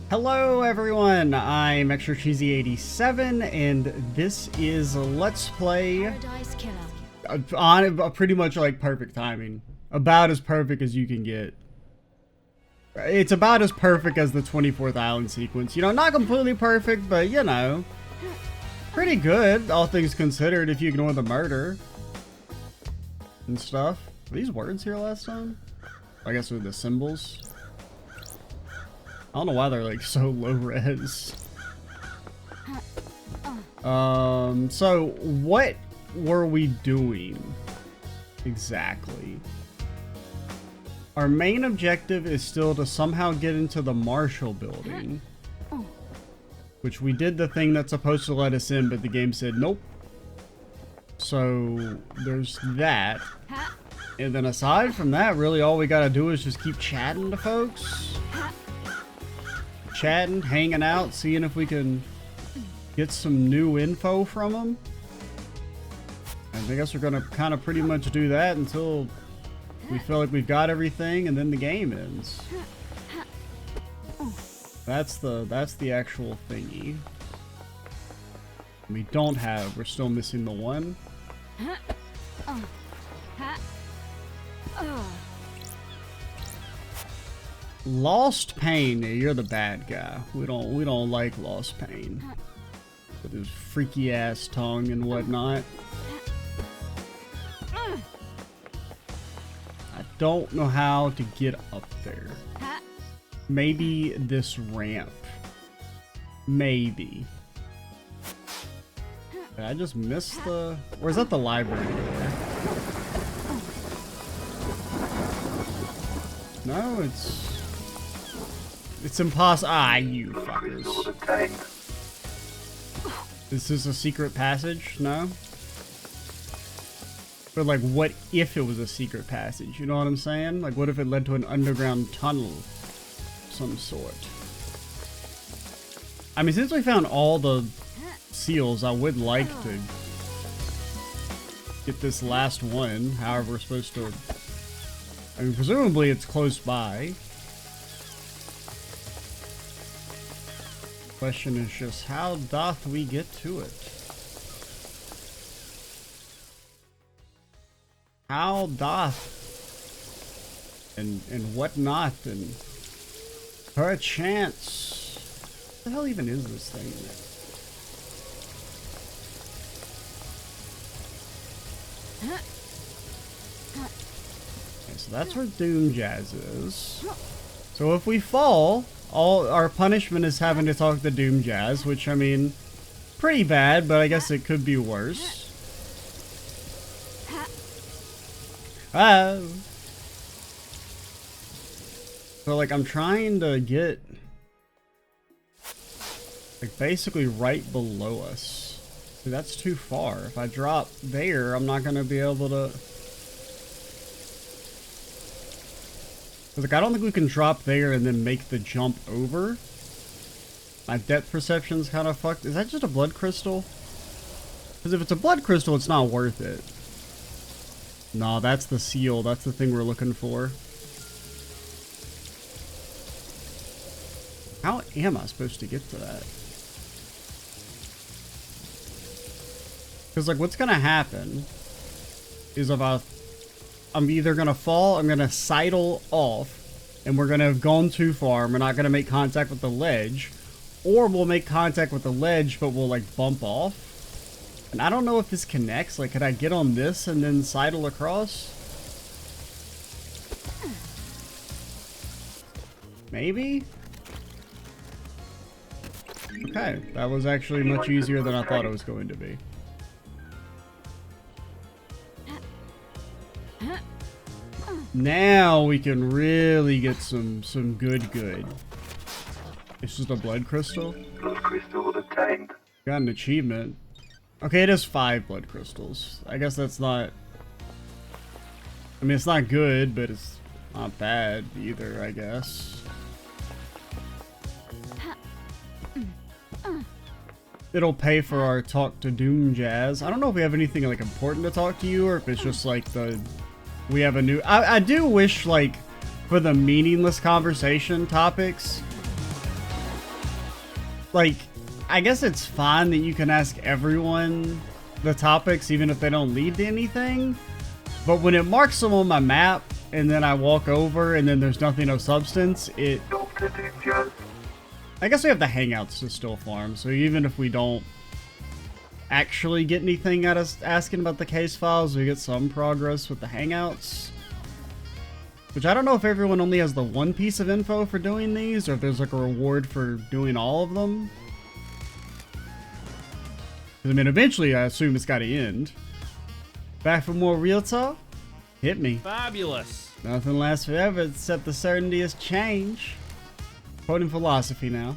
Hello everyone, I'm Extra Cheesy 87 and this is Let's Play Paradise Killer. on pretty much like perfect timing. About as perfect as you can get. It's about as perfect as the 24th Island sequence. You know, not completely perfect, but you know, pretty good, all things considered, if you ignore the murder and stuff. Were these words here last time? I guess they're the symbols. I don't know why they're like so low res. So what were we doing exactly? Our main objective is still to somehow get into the Marshall building, which we did the thing that's supposed to let us in, but the game said nope. So there's that. And then aside from that, really all we gotta do is just keep chatting to folks. Chatting, hanging out, seeing if we can get some new info from them. And I guess we're gonna kind of pretty much do that until we feel like we've got everything, and then the game ends. That's the actual thingy. We don't have. We're still missing the one. Lost Pain, you're the bad guy. We don't like Lost Pain with his freaky ass tongue and whatnot. I don't know how to get up there. Maybe this ramp. Maybe. Did I just miss the... Or is that the library? No, it's impossible. Ah, you fuckers. This is a secret passage? No? But like, what if it was a secret passage? You know what I'm saying? Like, what if it led to an underground tunnel of some sort? I mean, since we found all the seals, I would like to get this last one. However, we're supposed to... I mean, presumably it's close by. Question is just, how doth we get to it? How doth and whatnot and perchance. What the hell even is this thing? Okay, so that's where Doom Jazz is. So if we fall, all our punishment is having to talk to Doom Jazz, which I mean, pretty bad, but I guess it could be worse. So like I'm trying to get like basically right below us. See, that's too far. If I drop there, I'm not gonna be able to. Like, I don't think we can drop there and then make the jump over. My depth perception's kind of fucked. Is that just a blood crystal? Because if it's a blood crystal, it's not worth it. No, that's the seal. That's the thing we're looking for. How am I supposed to get to that? Because, like, what's going to happen is if I'm either going to fall, I'm going to sidle off, and we're going to have gone too far, and we're not going to make contact with the ledge, or we'll make contact with the ledge, but we'll, like, bump off. And I don't know if this connects. Like, could I get on this and then sidle across? Maybe? Okay, that was actually much easier than I thought it was going to be. Now we can really get some good. It's just a blood crystal. Blood crystal obtained. Got an achievement. Okay, it is 5 blood crystals. I guess that's not... I mean, it's not good, but it's not bad either, I guess. It'll pay for our talk to Doom Jazz. I don't know if we have anything like important to talk to you, or if it's just like the... We have a new... I do wish, like, for the meaningless conversation topics, like, I guess it's fine that you can ask everyone the topics even if they don't lead to anything. But when it marks them on my map and then I walk over and then there's nothing of substance, it... Dr. Ninja. I guess we have the hangouts to still farm, so even if we don't actually get anything out of asking about the case files, we get some progress with the hangouts. Which I don't know if everyone only has the one piece of info for doing these, or if there's like a reward for doing all of them. 'Cause, I mean, eventually I assume it's got to end. Back for more real talk? Hit me. Fabulous. Nothing lasts forever except the certainty of change. Quoting philosophy now.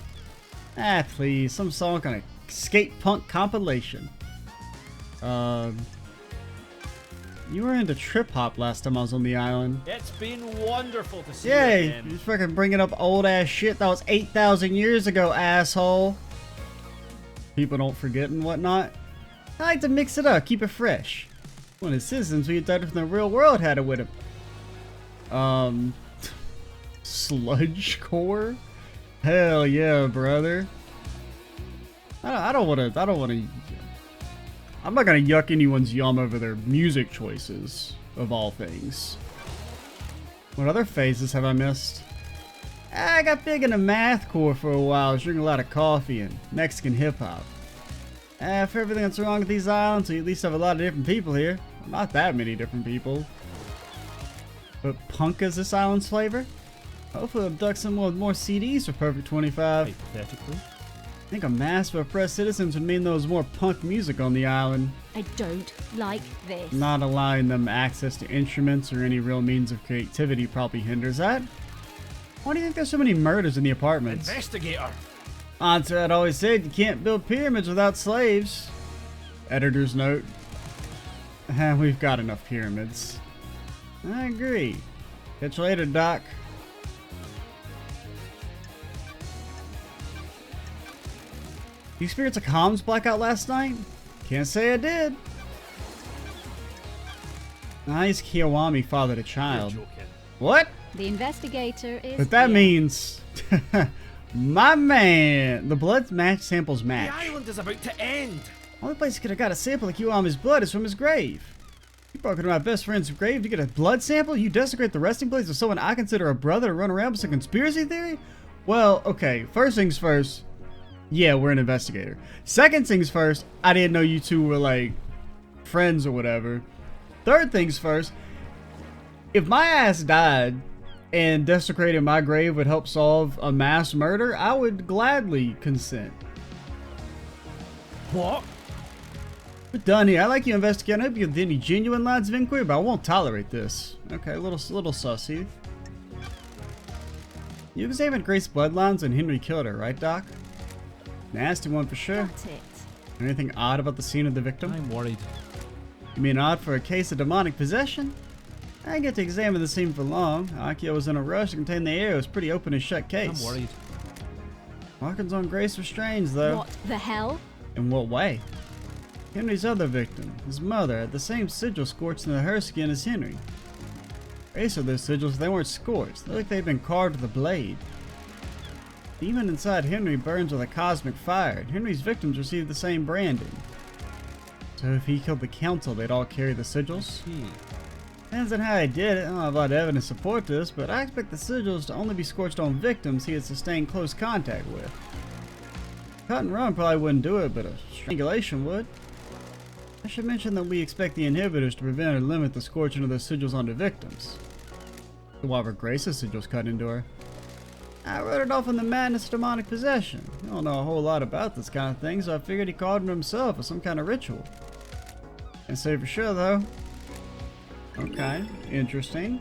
Ah, please, some song on a skate punk compilation. You were into trip hop last time I was on the island. It's been wonderful to see you Yay! again. You're fucking bringing up old ass shit that was 8,000 years ago, asshole. People don't forget and whatnot. I like to mix it up, keep it fresh. One of the citizens we thought from the real world had it with him. Sludge core? Hell yeah, brother. I don't want to. I'm not gonna yuck anyone's yum over their music choices, of all things. What other phases have I missed? I got big into mathcore for a while. I was drinking a lot of coffee and Mexican hip hop. For everything that's wrong with these islands, we at least have a lot of different people here. Not that many different people. But punk is this island's flavor? Hopefully I'll abduct some more CDs for Perfect 25. Hypothetically. I think a mass of oppressed citizens would mean there was more punk music on the island, I don't like this. not allowing them access to instruments or any real means of creativity probably hinders that. Why do you think there's so many murders in the apartments? Investigator. Answer I'd always said you can't build pyramids without slaves. Editor's note. We've got enough pyramids. I agree. Catch you later, Doc. You experienced a comms blackout last night? Can't say I did. Nice Kiwami fathered a You're child. joking. What? The investigator is. But that here. means my man, the blood match samples The match. island is about to end. Only place he could have got a sample of Kiwami's blood is from his grave. You broke into my best friend's grave to get a blood sample? You desecrate the resting place of someone I consider a brother to run around with some conspiracy theory? Well, okay, first things first. Yeah, we're an investigator. Second things first, I didn't know you two were like friends or whatever. Third things first, if my ass died and desecrating my grave would help solve a mass murder, I would gladly consent. What? We're done here. I like you investigating. I hope you have any genuine lines of inquiry, but I won't tolerate this. Okay, a little sussy. You examined Grace's bloodlines and Henry killed her, right, Doc? Nasty one for sure. Got it. Anything odd about the scene of the victim? I'm worried. You mean odd for a case of demonic possession? I didn't get to examine the scene for long. Akio was in a rush to contain the air. It was a pretty open and shut case. I'm worried. Markings on Grace were strange, though. What the hell? In what way? Henry's other victim, his mother, had the same sigil scorched into her skin as Henry. Grace of those sigils, they weren't scorched. They looked like they'd been carved with a blade. Even inside Henry burns with a cosmic fire. Henry's victims received the same branding. So if he killed the council, they'd all carry the sigils? Depends on how he did it. I don't have a lot of evidence to support this, but I expect the sigils to only be scorched on victims he had sustained close contact with. Cut and run probably wouldn't do it, but a strangulation would. I should mention that we expect the inhibitors to prevent or limit the scorching of those sigils onto victims. So why were Grace's sigils cut into her? I wrote it off on the madness of demonic possession. I don't know a whole lot about this kind of thing, so I figured he called him himself with some kind of ritual. Can't say for sure, though. Okay, interesting.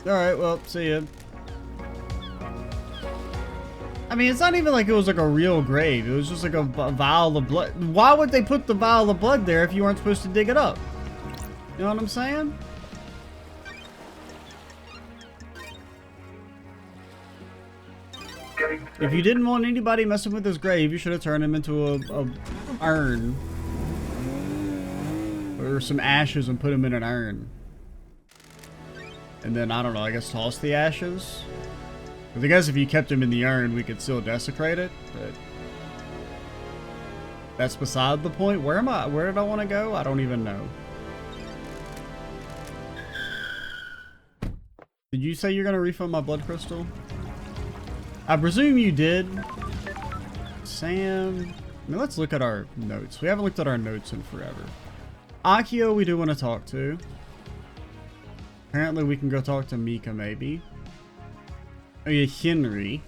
Alright, well, see ya. I mean, it's not even like it was like a real grave. It was just like a vial of blood. Why would they put the vial of blood there if you weren't supposed to dig it up? You know what I'm saying? If you didn't want anybody messing with his grave, you should have turned him into a urn. Or some ashes and put him in an urn. And then, I don't know, I guess toss the ashes? Because I guess if you kept him in the urn, we could still desecrate it, but that's beside the point. Where am I? Where did I want to go? I don't even know. Did you say you're going to refill my blood crystal? I presume you did. Sam. I mean, let's look at our notes. We haven't looked at our notes in forever. Akio, we do want to talk to. Apparently, we can go talk to Mika, maybe. Oh, yeah, Henry.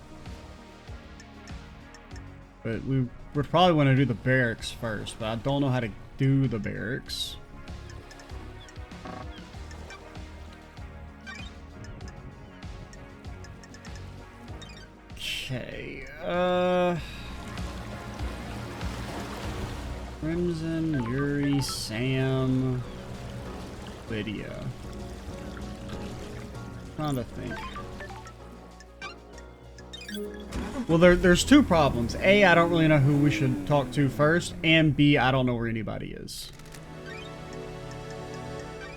But we would probably want to do the barracks first, but I don't know how to do the barracks. Okay, Crimson, Yuri, Sam, Lydia. Trying to think. Well, there's two problems. A, I don't really know who we should talk to first, and B, I don't know where anybody is.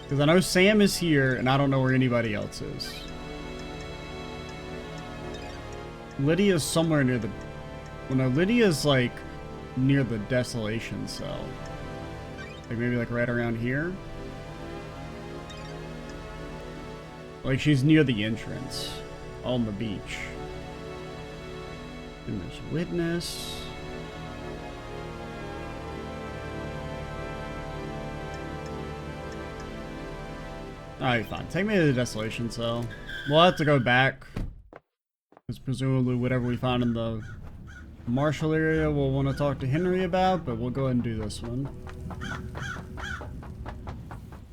Because I know Sam is here, and I don't know where anybody else is. Lydia's somewhere near the... Well, no, Lydia's, like, near the Desolation Cell. Like, maybe, like, right around here? Like, she's near the entrance. On the beach. And there's Witness. Alright, fine. Take me to the Desolation Cell. We'll have to go back. Because presumably whatever we find in the Marshall area we'll want to talk to Henry about, but we'll go ahead and do this one.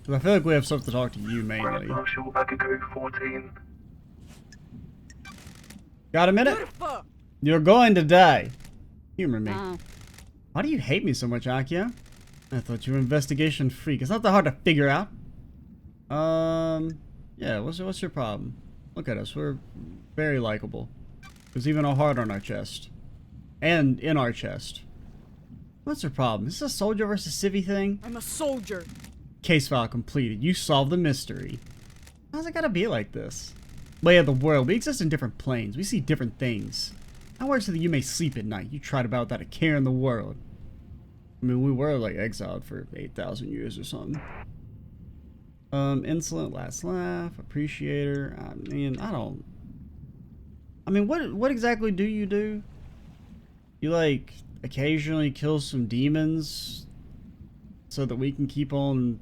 Because I feel like we have stuff to talk to you mainly. Marshall, Bakugo 14. Got a minute? You're going to die. Humor me. Oh. Why do you hate me so much, Akio? I thought you were an investigation freak. It's not that hard to figure out. Yeah, what's your problem? Look at us. We're very likable. There's even a heart on our chest. And in our chest. What's your problem? Is this a soldier versus civvy thing? I'm a soldier. Case file completed. You solved the mystery. How's it gotta be like this? Way of the world. We exist in different planes. We see different things. How works it that you may sleep at night? You tried about without a care in the world. I mean, we were like exiled for 8,000 years or something. Insolent, last laugh, appreciator. I mean, what exactly do? You like occasionally kill some demons so that we can keep on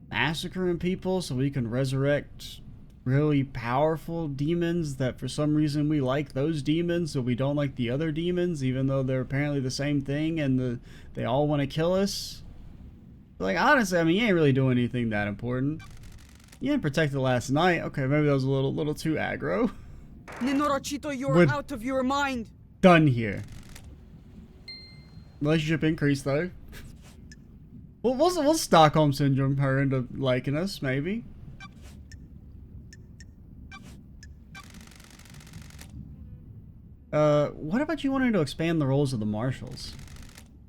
massacring people, so we can resurrect really powerful demons that for some reason we like those demons, so we don't like the other demons, even though they're apparently the same thing and they all want to kill us. Like, honestly, I mean, you ain't really doing anything that important. You didn't protect it last night. Okay, maybe that was a little too aggro. Nenorachito, you're We're out of your mind. done here. Relationship increase, though. We'll Stockholm Syndrome her into liking us, maybe. What about you wanting to expand the roles of the marshals?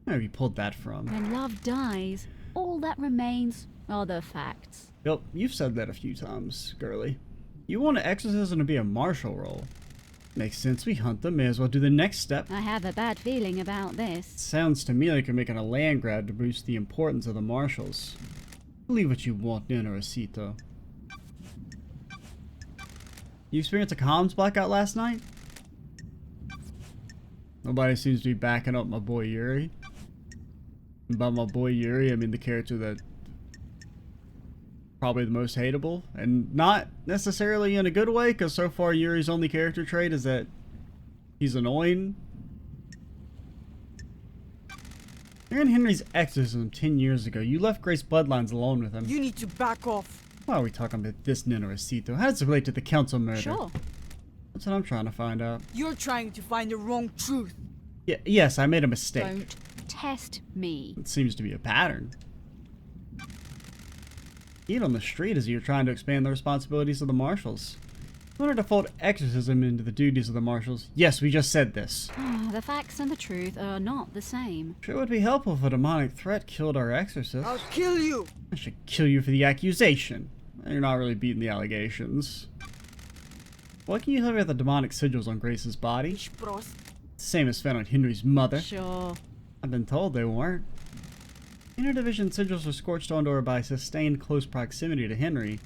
Where have you pulled that from? When love dies, all that remains are the facts. Yep, you've said that a few times, girly. You want an exorcism to be a marshal role. Makes sense, we hunt them, may as well do the next step. I have a bad feeling about this. Sounds to me like you're making a land grab to boost the importance of the marshals. Believe what you want, Nenoracito. You experienced a comms blackout last night? Nobody seems to be backing up my boy Yuri. And by my boy Yuri, I mean the character that probably the most hateable, and not necessarily in a good way, because so far Yuri's only character trait is that he's annoying. During Henry's exorcism 10 years ago, you left Grace Bloodlines alone with him. You need to back off. Why are we talking about this Nenoracito? How does it relate to the council murder? Sure. That's what I'm trying to find out. You're trying to find the wrong truth. Yes, I made a mistake. Don't test me. It seems to be a pattern. Eat on the street as you're trying to expand the responsibilities of the marshals. You want to default exorcism into the duties of the marshals? Yes, we just said this. The facts and the truth are not the same. Sure would be helpful if a demonic threat killed our exorcist. I'll kill you. I should kill you for the accusation. You're not really beating the allegations. Why can you tell me about the demonic sigils on Grace's body? Spross. Same as found on Henry's mother. Sure. I've been told they weren't. Interdivision sigils were scorched onto her by sustained close proximity to Henry.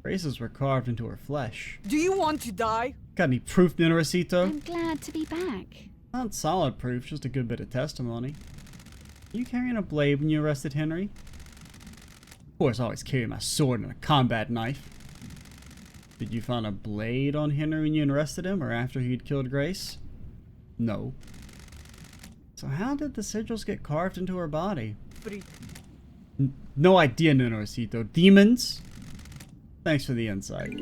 Grace's were carved into her flesh. Do you want to die? Got any proof, Ninorosito? I'm glad to be back. Not solid proof, just a good bit of testimony. You carrying a blade when you arrested Henry? Of course, I always carry my sword and a combat knife. Did you find a blade on Henry when you arrested him, or after he'd killed Grace? No. So how did the sigils get carved into her body? Freak. No idea, Ninorosito. Demons? Thanks for the insight.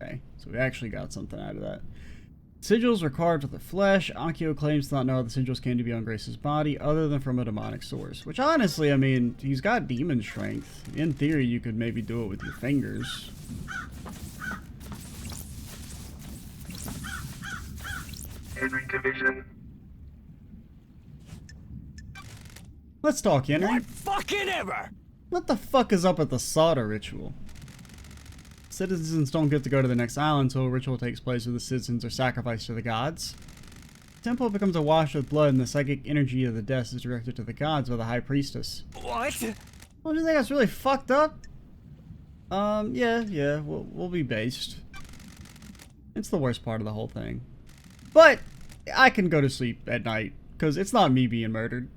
Okay, so we actually got something out of that. Sigils were carved with the flesh. Akio claims to not know how the sigils came to be on Grace's body, other than from a demonic source. Which, honestly, I mean, he's got demon strength. In theory, you could maybe do it with your fingers. Henry Division. Let's talk, Henry. What fucking ever? What the fuck is up with the Sada ritual? Citizens don't get to go to the next island until a ritual takes place where the citizens are sacrificed to the gods. The temple becomes awash with blood and the psychic energy of the deaths is directed to the gods by the High Priestess. What? Well, do you think that's really fucked up? Yeah, we'll be based. It's the worst part of the whole thing. But I can go to sleep at night, because it's not me being murdered.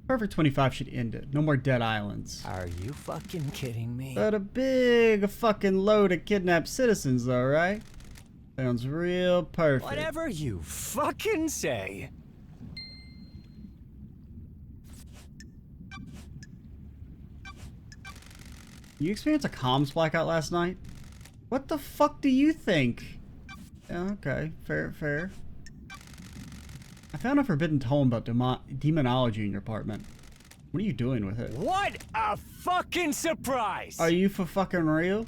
Perfect 25 should end it. No more dead islands. Are you fucking kidding me? But a big fucking load of kidnapped citizens, though, right? Sounds real perfect. Whatever you fucking say. You experienced a comms blackout last night? What the fuck do you think? Yeah, okay, fair. I found a forbidden tome about demonology in your apartment. What are you doing with it? What a fucking surprise! Are you for fucking real?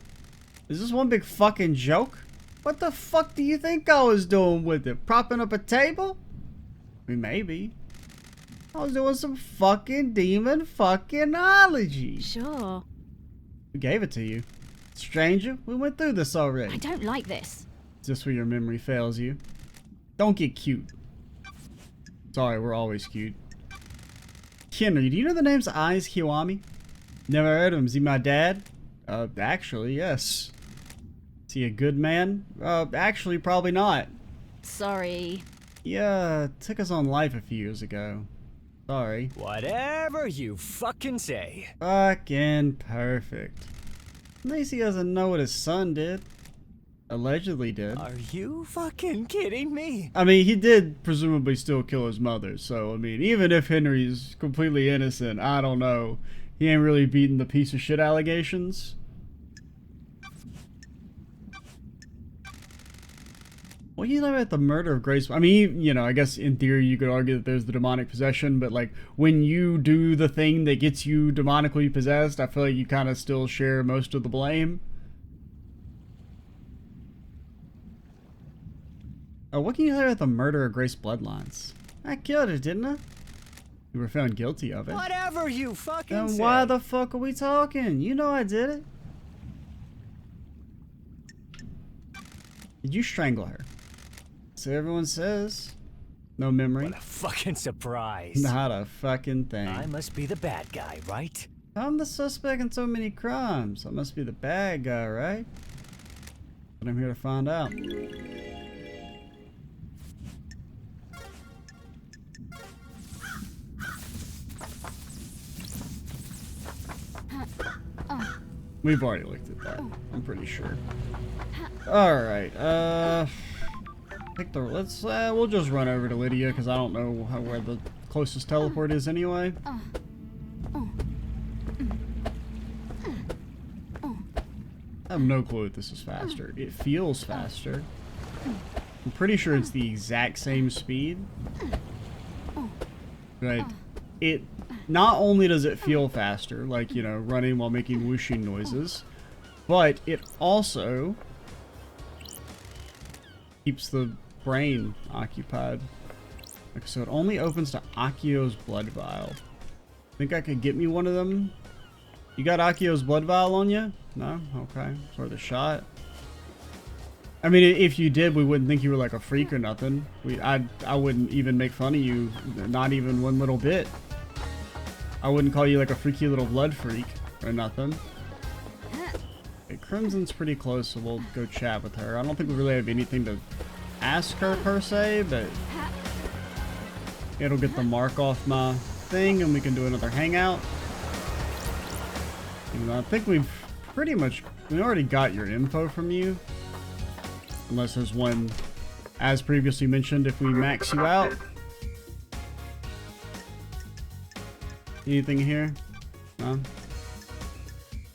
Is this one big fucking joke? What the fuck do you think I was doing with it? Propping up a table? I mean, maybe. I was doing some fucking demon fucking-ology. Sure. Who gave it to you? Stranger, we went through this already. I don't like this. Is this where your memory fails you? Don't get cute. Sorry, we're always cute. Henry, do you know the name's Aiz Kiwami? Never heard of him. Is he my dad? Actually, yes. Is he a good man? Actually, probably not. Sorry. Yeah, took his own life a few years ago. Sorry. Whatever you fucking say. Fucking perfect. At least he doesn't know what his son did. Allegedly did. Are you fucking kidding me? I mean, he did presumably still kill his mother, so, I mean, even if Henry's completely innocent, I don't know. He ain't really beating the piece of shit allegations. Well, you know about the murder of Grace. I mean, you know, I guess in theory you could argue that there's the demonic possession, but, like, when you do the thing that gets you demonically possessed, I feel like you kind of still share most of the blame. Oh, what can you say about the murder of Grace Bloodlines? I killed her, didn't I? You were found guilty of it. Whatever you fucking Then say. why the fuck are we talking? You know I did it. Did you strangle her? So everyone says. No memory. What a fucking surprise. Not a fucking thing. I must be the bad guy, right? I'm the suspect in so many crimes. I must be the bad guy, right? But I'm here to find out. We've already looked at that. I'm pretty sure. All right. Pick the. Let's. We'll just run over to Lydia because I don't know where the closest teleport is anyway. I have no clue if this is faster. It feels faster. I'm pretty sure it's the exact same speed. But it. Not only does it feel faster, like, you know, running while making whooshing noises, but it also keeps the brain occupied. Like, so it only opens to Akio's blood vial. Think I could get me one of them? You got Akio's blood vial on you? No? Okay. It's worth a shot. I mean, if you did, we wouldn't think you were like a freak or nothing. I wouldn't even make fun of you, not even one little bit. I wouldn't call you like a freaky little blood freak or nothing. Okay, Crimson's pretty close, so we'll go chat with her. I don't think we really have anything to ask her per se, but it'll get the mark off my thing and we can do another hangout. And I think we already got your info from you. Unless there's one, as previously mentioned, if we max you out. Anything here? No?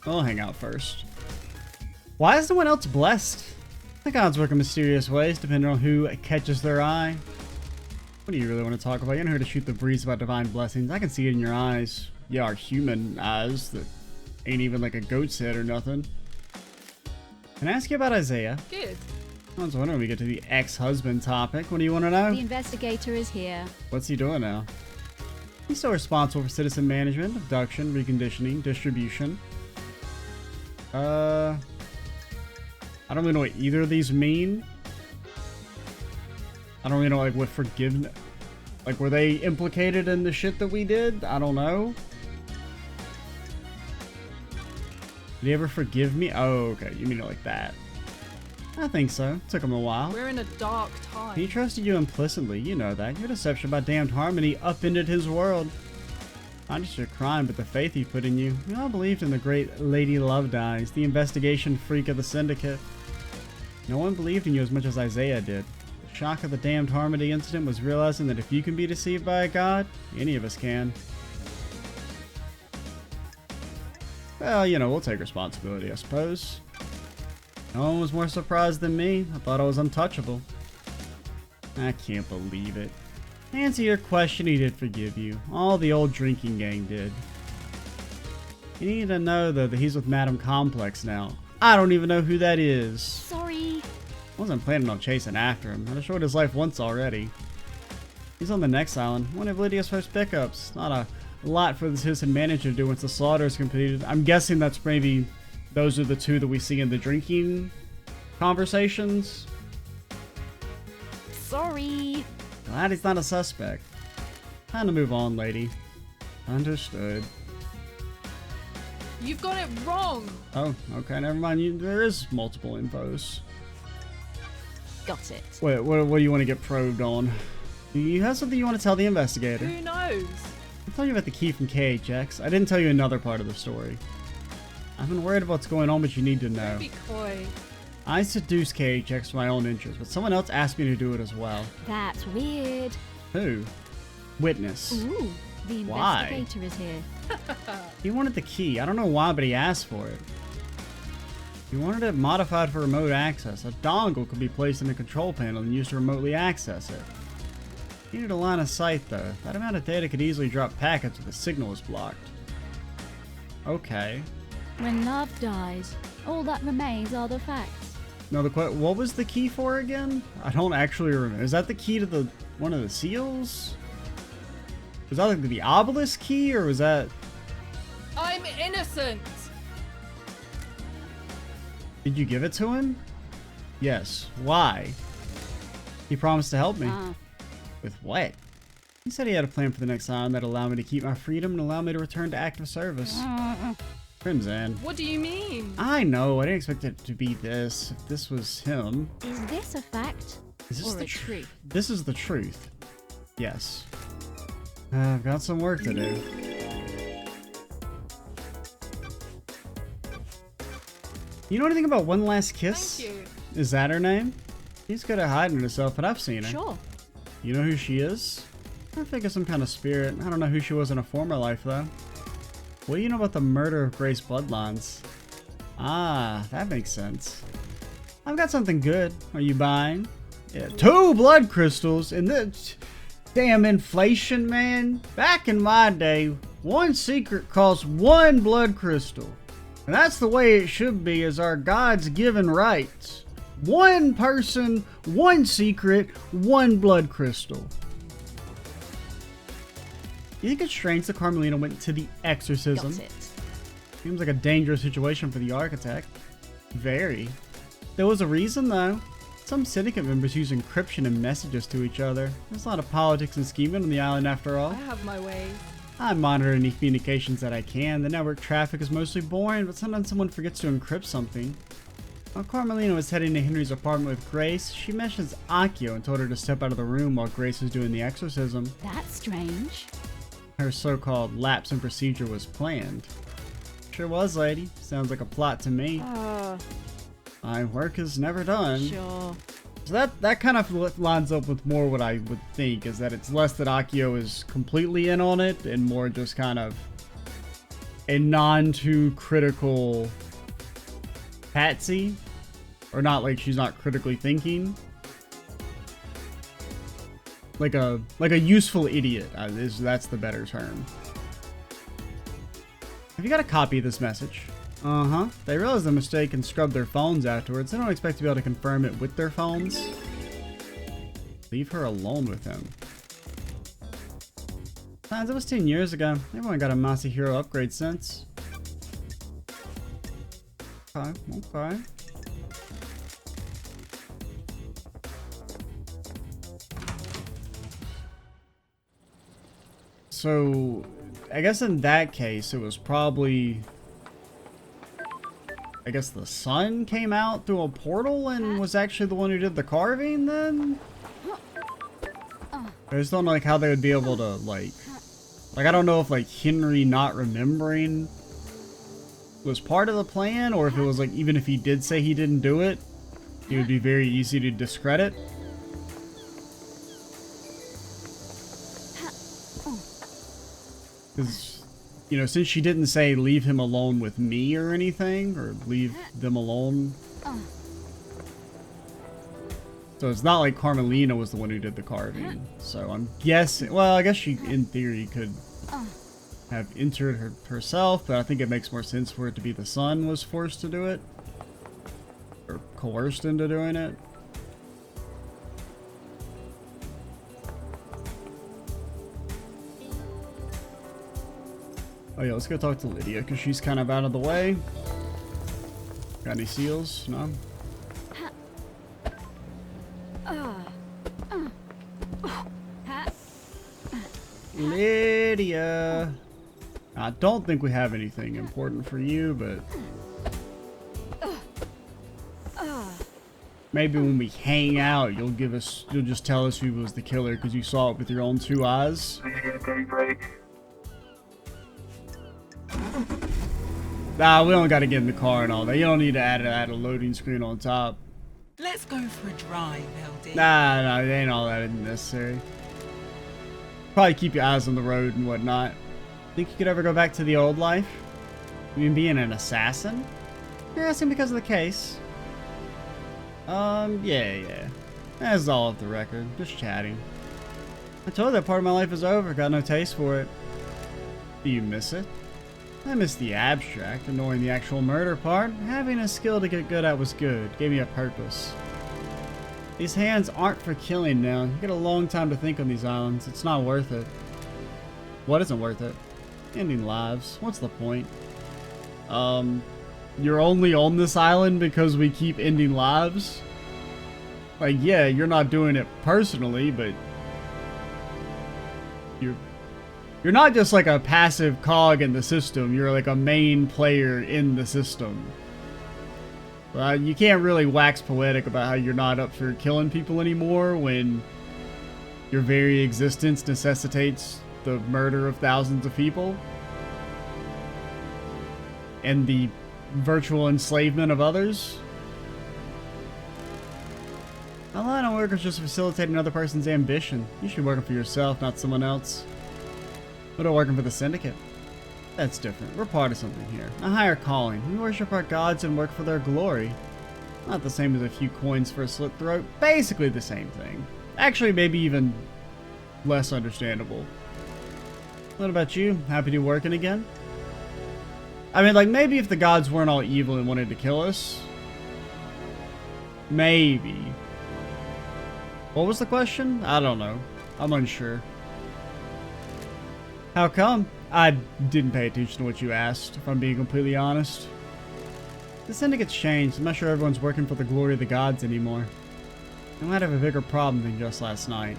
I'll hang out first. Why is no one else blessed? The gods work in mysterious ways, depending on who catches their eye. What do you really want to talk about? You're not here to shoot the breeze about divine blessings. I can see it in your eyes. Yeah, our human eyes that ain't even like a goat's head or nothing. Can I ask you about Isaiah? Good. I was wondering when we get to the ex-husband topic. What do you want to know? The investigator is here. What's he doing now? He's still responsible for citizen management, abduction, reconditioning, distribution. I don't really know what either of these mean. I don't really know like what forgiveness, like were they implicated in the shit that we did? I don't know. Did he ever forgive me? Oh, okay. You mean it like that? I think so. Took him a while. We're in a dark time. He trusted you implicitly. You know that. Your deception by damned harmony upended his world. Not just your crime, but the faith he put in you. We all believed in the great Lady Lovedies, the investigation freak of the Syndicate. No one believed in you as much as Isaiah did. The shock of the damned harmony incident was realizing that if you can be deceived by a god, any of us can. Well, you know, we'll take responsibility, I suppose. No one was more surprised than me. I thought I was untouchable. I can't believe it. To answer your question, he did forgive you. All the old drinking gang did. You need to know, though, that he's with Madam Complex now. I don't even know who that is. Sorry. I wasn't planning on chasing after him. I destroyed his life once already. He's on the next island. One of Lydia's first pickups. Not a lot for the citizen manager to do once the slaughter is completed. I'm guessing that's maybe those are the two that we see in the drinking conversations. Sorry. Glad he's not a suspect. Time to move on, lady. Understood. You've got it wrong. Oh, okay, never mind. There is multiple infos. Got it. Wait, what do you want to get probed on? Do you have something you want to tell the investigator? Who knows? I'll tell you about the key from KHX. I didn't tell you another part of the story. I've been worried about what's going on, but you need to know. Don't be coy. I seduced KHX for my own interest, but someone else asked me to do it as well. That's weird. Who? Witness. Ooh, the Why? investigator is here. He wanted the key. I don't know why, but he asked for it. He wanted it modified for remote access. A dongle could be placed in the control panel and used to remotely access it. He needed a line of sight, though. That amount of data could easily drop packets if the signal was blocked. Okay. When love dies, all that remains are the facts. No, what was the key for again? I don't actually remember. Is that the key to one of the seals? Was that like the obelisk key, or was that... I'm innocent. Did you give it to him? Yes. Why? He promised to help me. With what? He said he had a plan for the next island that allowed me to keep my freedom and allow me to return to active service. Crimson. What do you mean? I know. I didn't expect it to be this. If this was him. Is this a fact Is this or the a truth? This is the truth. Yes. I've got some work to do. You know anything about One Last Kiss? Thank you. Is that her name? She's good at hiding herself, but I've seen her. Sure. You know who she is? I think it's some kind of spirit. I don't know who she was in a former life, though. What do you know about the murder of Grace Bloodlines? Ah, that makes sense. I've got something good. Are you buying? Yeah, 2 blood crystals and this damn inflation, man. Back in my day, one secret cost 1 blood crystal. And that's the way it should be as our God's given rights. 1 person, 1 secret, 1 blood crystal. You think it's strange that Carmelina went to the exorcism? Got it. Seems like a dangerous situation for the architect. Very. There was a reason, though. Some syndicate members use encryption and messages to each other. There's a lot of politics and scheming on the island after all. I have my ways. I monitor any communications that I can. The network traffic is mostly boring, but sometimes someone forgets to encrypt something. While Carmelina was heading to Henry's apartment with Grace, she mentions Akio and told her to step out of the room while Grace was doing the exorcism. That's strange. Her so-called lapse in procedure was planned. Sure was, lady. Sounds like a plot to me. My work is never done. Sure. So that kind of lines up with more what I would think, is that it's less that Akio is completely in on it and more just kind of a non-too critical patsy. Or not like she's not critically thinking. Like a useful idiot, that's the better term. Have you got a copy of this message? Uh-huh. They realize the mistake and scrub their phones afterwards. They don't expect to be able to confirm it with their phones. Leave her alone with him. Besides, it was 10 years ago. Everyone got a Masahiro upgrade since. Okay. So, I guess in that case, it was probably... I guess the sun came out through a portal and was actually the one who did the carving then? I just don't know like how they would be able to like I don't know if like Henry not remembering was part of the plan, or if it was like even if he did say he didn't do it, it would be very easy to discredit. Because, you know, since she didn't say leave him alone with me or anything, or leave them alone. So it's not like Carmelina was the one who did the carving. So I'm guessing, well, I guess she in theory could have entered herself, but I think it makes more sense for it to be the son was forced to do it. Or coerced into doing it. Oh yeah, let's go talk to Lydia, because she's kind of out of the way. Got any seals? No? Lydia! I don't think we have anything important for you, but... maybe when we hang out, you'll just tell us who was the killer, because you saw it with your own 2 eyes. Please get a big break. Nah, we don't gotta get in the car and all that. You don't need to add a loading screen on top. Let's go for a drive, LD. Nah, it ain't all that necessary. Probably keep your eyes on the road and whatnot. Think you could ever go back to the old life? You mean being an assassin? You're asking because of the case. Yeah. That's all off the record. Just chatting. I told you that part of my life is over. Got no taste for it. Do you miss it? I miss the abstract, ignoring the actual murder part. Having a skill to get good at was good. Gave me a purpose. These hands aren't for killing now. You get a long time to think on these islands. It's not worth it. What isn't worth it? Ending lives. What's the point? You're only on this island because we keep ending lives? Like, yeah, you're not doing it personally, but... You're not just like a passive cog in the system, you're like a main player in the system. You can't really wax poetic about how you're not up for killing people anymore when your very existence necessitates the murder of thousands of people. And the virtual enslavement of others. A line of work is just facilitating another person's ambition. You should be working for yourself, not someone else. What about working for the Syndicate? That's different. We're part of something here. A higher calling. We worship our gods and work for their glory. Not the same as a few coins for a slit throat. Basically the same thing. Actually, maybe even less understandable. What about you? Happy to be working again? I mean, like, maybe if the gods weren't all evil and wanted to kill us. Maybe. What was the question? I don't know. I'm unsure. How come? I didn't pay attention to what you asked, if I'm being completely honest. The Syndicate's changed. I'm not sure everyone's working for the glory of the gods anymore. I might have a bigger problem than just last night.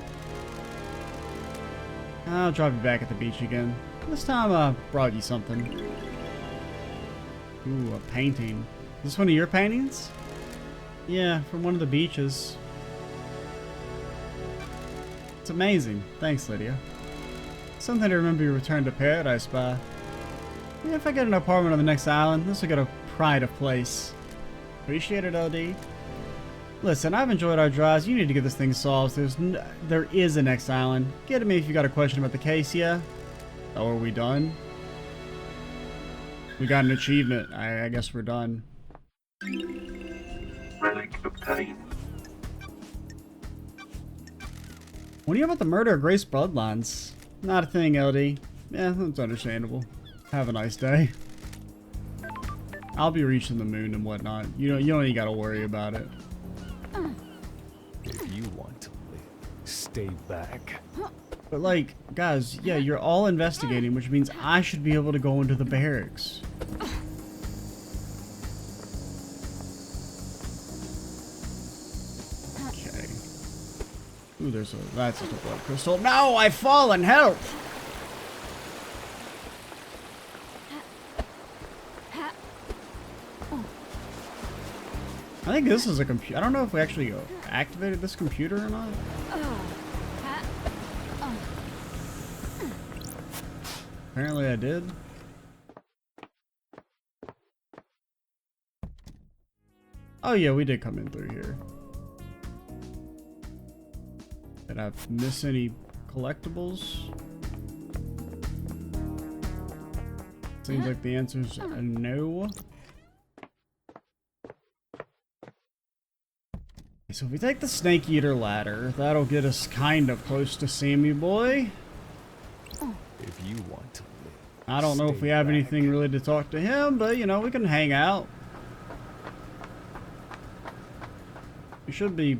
I'll drop you back at the beach again. This time I brought you something. Ooh, a painting. Is this one of your paintings? Yeah, from one of the beaches. It's amazing. Thanks, Lydia. Something to remember your return to paradise by. Yeah, if I get an apartment on the next island, this will get a pride of place. Appreciate it, LD. Listen, I've enjoyed our drives. You need to get this thing solved. There is a next island. Get at me if you got a question about the case, yeah? Oh, are we done? We got an achievement. I guess we're done. Relic obtained. What do you know about the murder of Grace Bloodlines? Not a thing, LD. Yeah, that's understandable. Have a nice day. I'll be reaching the moon and whatnot. You don't even gotta worry about it. If you want to live, stay back. But like, guys, yeah, you're all investigating, which means I should be able to go into the barracks. Okay. Ooh, that's just a blood crystal. No, I've fallen, help! I think this is a computer. I don't know if we actually activated this computer or not. Apparently I did. Oh yeah, we did come in through here. Did I miss any collectibles? Seems like the answer's a no. So if we take the Snake Eater ladder, that'll get us kind of close to Sammy Boy. If you want to live, I don't know if we have anything really to talk to him, but you know, we can hang out. We should be...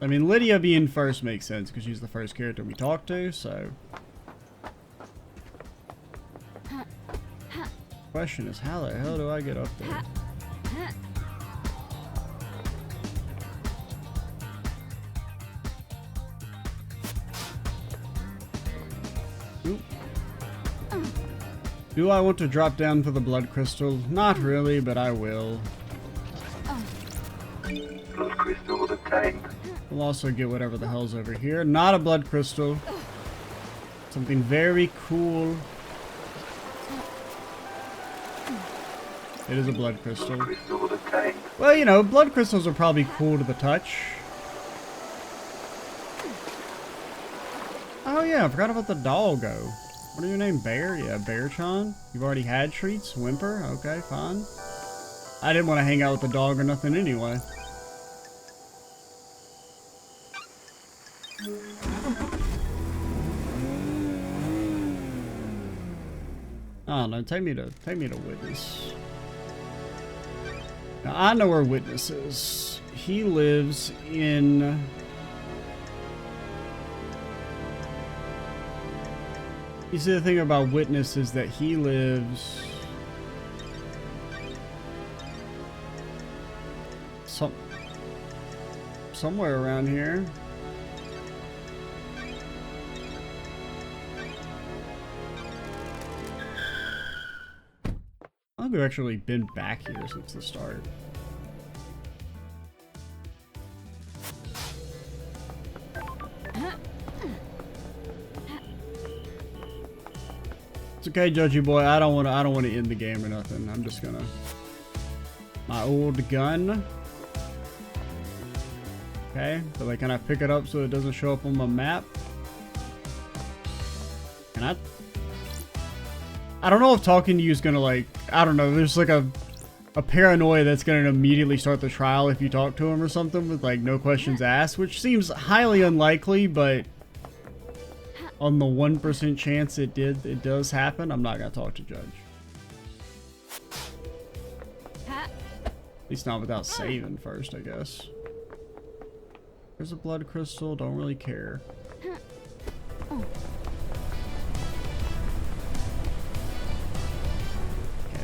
I mean, Lydia being first makes sense because she's the first character we talk to, so... Question is, how the hell do I get up there? Do I want to drop down for the blood crystal? Not really, but I will. Blood crystal obtained. We'll also get whatever the hell's over here. Not a blood crystal. Something very cool. It is a blood crystal. Blood crystal obtained. Well, you know, blood crystals are probably cool to the touch. Oh yeah, I forgot about the doggo. What are your name? Bear? Yeah, Bearchan. You've already had treats? Whimper? Okay, fine. I didn't want to hang out with the dog or nothing anyway. Oh no, take me to Witness. Now I know where Witness is. He lives in... You see, the thing about Witness is that he lives... somewhere around here. I think we've actually been back here since the start. It's okay, Judgy boy. I don't want to end the game or nothing. I'm just gonna... My old gun. Okay, but like, can I pick it up so it doesn't show up on my map? Can I don't know if talking to you is gonna, like, I don't know, there's like a paranoia that's gonna immediately start the trial if you talk to him or something with like no questions asked, which seems highly unlikely, but on the 1% chance it does happen, I'm not gonna talk to Judge. At least not without saving first, I guess. There's a blood crystal, don't really care. Okay,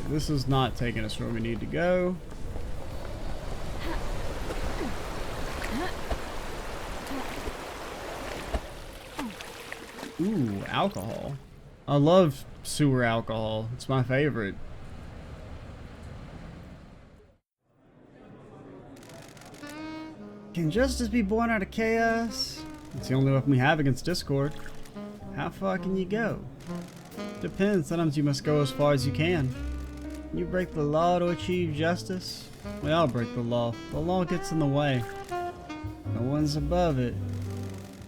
this is not taking us where we need to go. Ooh, alcohol. I love sewer alcohol. It's my favorite. Can justice be born out of chaos? It's the only weapon we have against Discord. How far can you go? Depends. Sometimes you must go as far as you can. You break the law to achieve justice. We all break the law. The law gets in the way. No one's above it.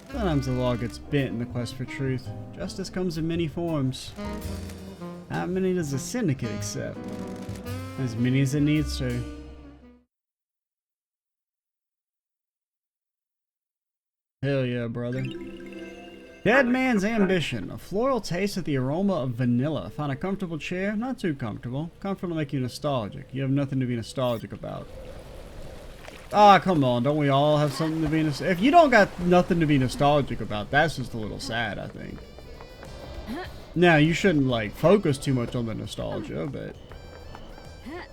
Sometimes the law gets bent in the quest for truth. Justice comes in many forms. How many does the syndicate accept? As many as it needs to. Hell yeah, brother. Dead Man's Ambition. A floral taste with the aroma of vanilla. Find a comfortable chair. Not too comfortable. Comfortable to make you nostalgic. You have nothing to be nostalgic about. Ah, come on. Don't we all have something to be nostalgic? If you don't got nothing to be nostalgic about, that's just a little sad, I think. Now, you shouldn't, like, focus too much on the nostalgia, but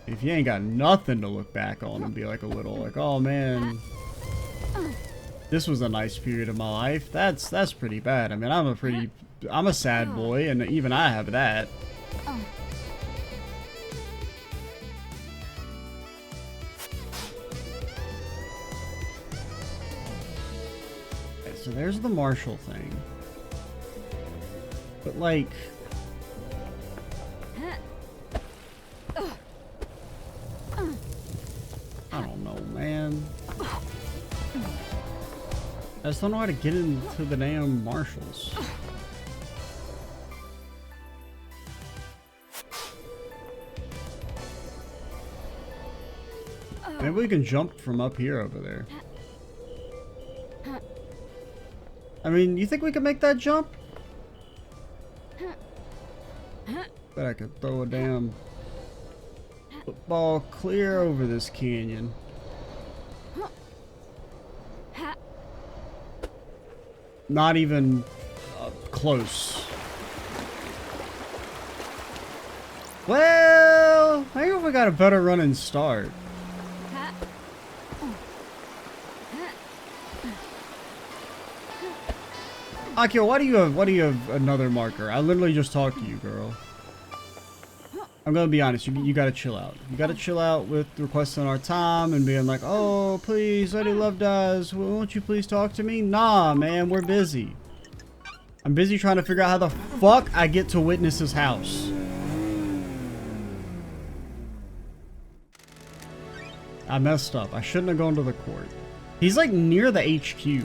if you ain't got nothing to look back on and be like a little, like, oh, man, this was a nice period of my life. That's pretty bad. I mean, I'm a sad boy, and even I have that. Okay, so there's the Marshall thing. But like, I don't know, man. I just don't know how to get into the damn Marshalls. Maybe we can jump from up here over there. I mean, you think we can make that jump? Bet I could throw a damn football clear over this canyon. Not even close. Well, maybe if we got a better running start. Akio, why do you have another marker? I literally just talked to you, girl. I'm gonna be honest, you gotta chill out. You gotta chill out with requesting our time and being like, oh, please, Lady Love Dies, won't you please talk to me? Nah, man, we're busy. I'm busy trying to figure out how the fuck I get to Witness's house. I messed up. I shouldn't have gone to the court. He's like near the HQ.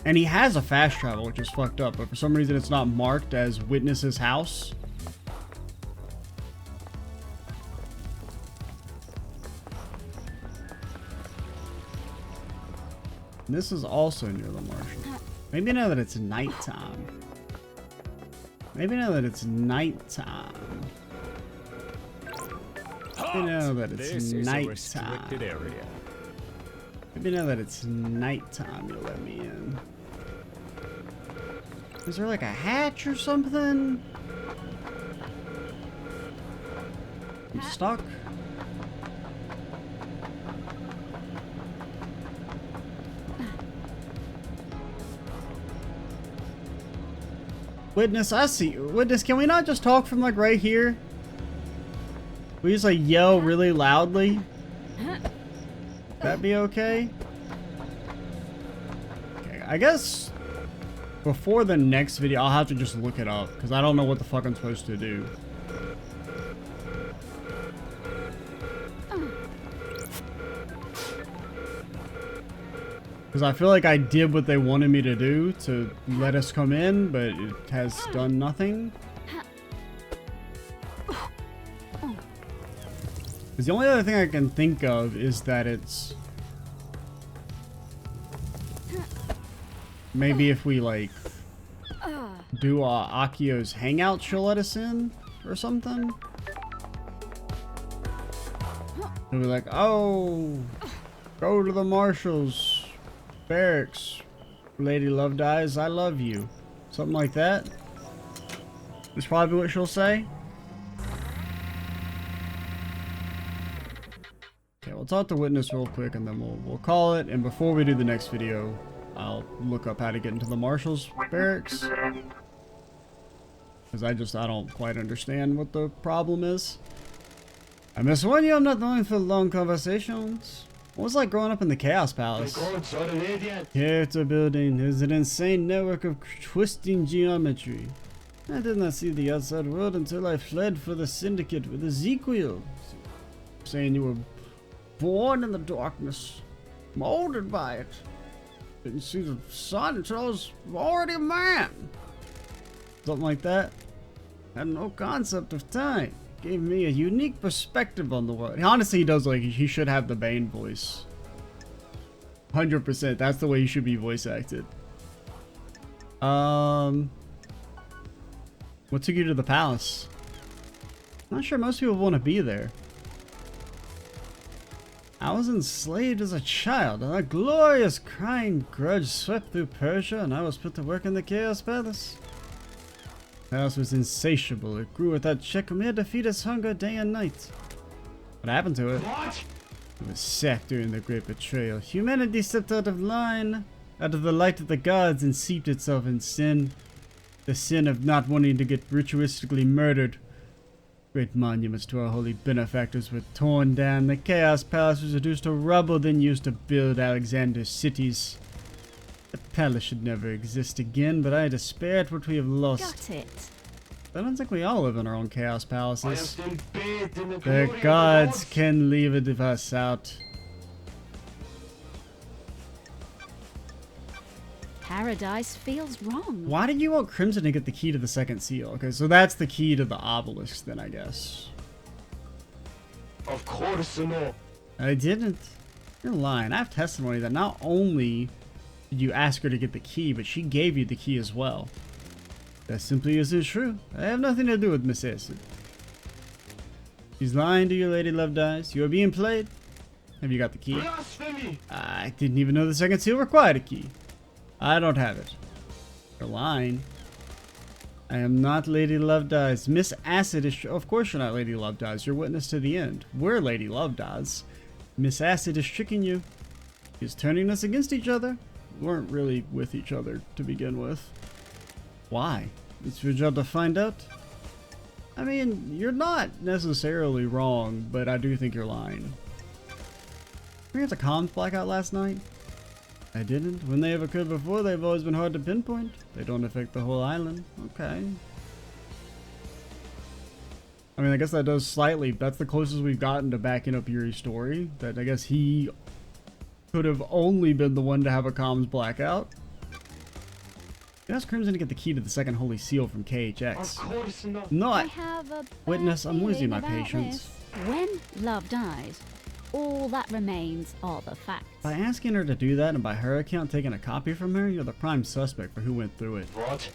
And he has a fast travel, which is fucked up, but for some reason it's not marked as Witness's house. And this is also near the Marshall. Maybe now that it's nighttime. Maybe now that it's nighttime. Maybe now that it's nighttime. Maybe now that it's nighttime, you'll let me in. Is there like a hatch or something? I'm stuck. Witness, I see you. Witness, can we not just talk from like right here? We just like yell really loudly? That be okay? Okay, I guess before the next video, I'll have to just look it up because I don't know what the fuck I'm supposed to do. Because I feel like I did what they wanted me to do to let us come in, but it has done nothing. Because the only other thing I can think of is that it's... maybe if we, like, do Akio's hangout, she'll let us in or something. They'll be like, oh, go to the Marshall's barracks. Lady Love Dies, I love you. Something like that. That's probably what she'll say. Okay, we'll talk to Witness real quick and then we'll call it. And before we do the next video, I'll look up how to get into the Marshal's barracks. Because I don't quite understand what the problem is. I must warn you, I'm not known for long conversations. What was it like growing up in the Chaos Palace? Character building is an insane network of twisting geometry. I did not see the outside world until I fled for the Syndicate with Ezekiel. Saying you were born in the darkness, molded by it. Didn't see the sun until I was already a man. Something like that. Had no concept of time. Gave me a unique perspective on the world. Honestly, he does, like, he should have the Bane voice. 100%. That's the way he should be voice acted. What took you to the palace? Not sure most people want to be there. I was enslaved as a child, and a glorious crying grudge swept through Persia, and I was put to work in the Chaos Palace. The house was insatiable. It grew without check, and we had to feed its hunger day and night. What happened to it? It was sacked during the Great Betrayal. Humanity stepped out of line, out of the light of the gods, and seeped itself in sin. The sin of not wanting to get ritualistically murdered. Great monuments to our holy benefactors were torn down. The Chaos Palace was reduced to rubble, then used to build Alexander's cities. The palace should never exist again, but I despair at what we have lost. Got it. I don't think we all live in our own Chaos Palaces. The gods can leave us out. Paradise feels wrong. Why did you want Crimson to get the key to the second seal? Okay, so that's the key to the obelisk then, I guess. Of course not. I didn't. You're lying. I have testimony that not only did you ask her to get the key, but she gave you the key as well. That simply isn't true. I have nothing to do with Miss Acid. She's lying to you, Lady Lovedice. You are being played. Have you got the key? Blasphemy! I didn't even know the second seal required a key. I don't have it. You're lying. I am not Lady Lovedice. Miss Acid is... Of course you're not Lady Lovedice. You're witness to the end. We're Lady Lovedice. Miss Acid is tricking you. She's turning us against each other. We weren't really with each other to begin with. Why? It's your job to find out. I mean, you're not necessarily wrong, but I do think you're lying. We had a comms blackout last night. I didn't. When they have occurred before, they've always been hard to pinpoint. They don't affect the whole island. Okay. I mean, I guess that does slightly. That's the closest we've gotten to backing up Yuri's story. That I guess he could have only been the one to have a comms blackout. You asked Crimson to get the key to the second holy seal from KHX. Of course not. No, I have a Witness, I'm losing my feeling about patience. this. When love dies, all that remains are the facts. By asking her to do that and by her account taking a copy from her, you're the prime suspect for who went through it. What?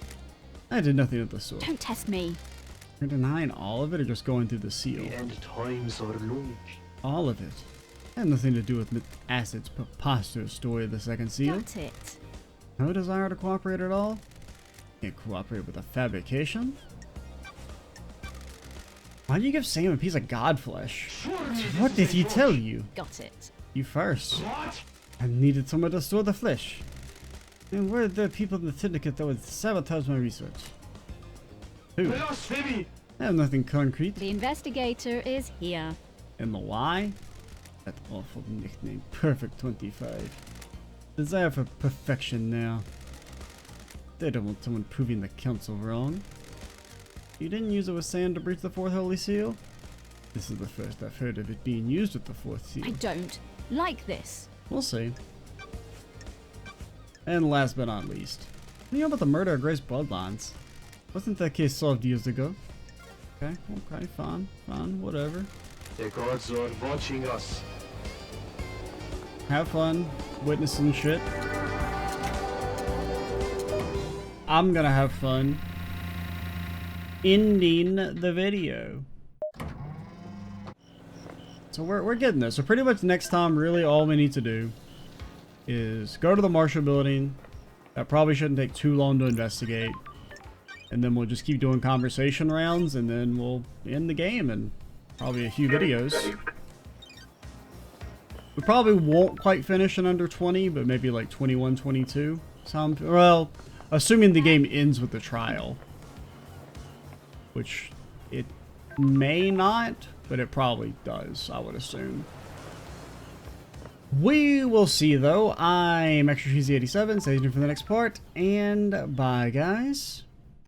I did nothing of the sort. Don't test me. You're denying all of it or just going through the seal? The end times are long. All of it. Had nothing to do with Miss Acid's preposterous story of the second seal. Got it. No desire to cooperate at all? Can't cooperate with a fabrication? Why'd you give Sam a piece of god flesh? What did he tell you? Got it. You first. What? I needed somewhere to store the flesh. And where are the people in the syndicate that would sabotage my research? Who? Blasphemy! I have nothing concrete. The investigator is here. And the why? That awful nickname, Perfect 25. Desire for perfection now. They don't want someone proving the council wrong. You didn't use it with sand to breach the fourth holy seal? This is the first I've heard of it being used with the fourth seal. I don't like this. We'll see. And last but not least, what do you know about the murder of Grace Bloodlines? Wasn't that case solved years ago? Okay, fine, whatever. The gods are watching us. Have fun, witnessing shit. I'm gonna have fun ending the video. So we're getting this. So pretty much next time, really all we need to do is go to the Marshall building. That probably shouldn't take too long to investigate. And then we'll just keep doing conversation rounds, and then we'll end the game and probably a few videos. We probably won't quite finish in under 20, but maybe like 21, 22. Well, assuming the game ends with the trial. Which it may not, but it probably does, I would assume. We will see, though. I'm Extra Cheesy 87. Stay tuned for the next part, and bye, guys.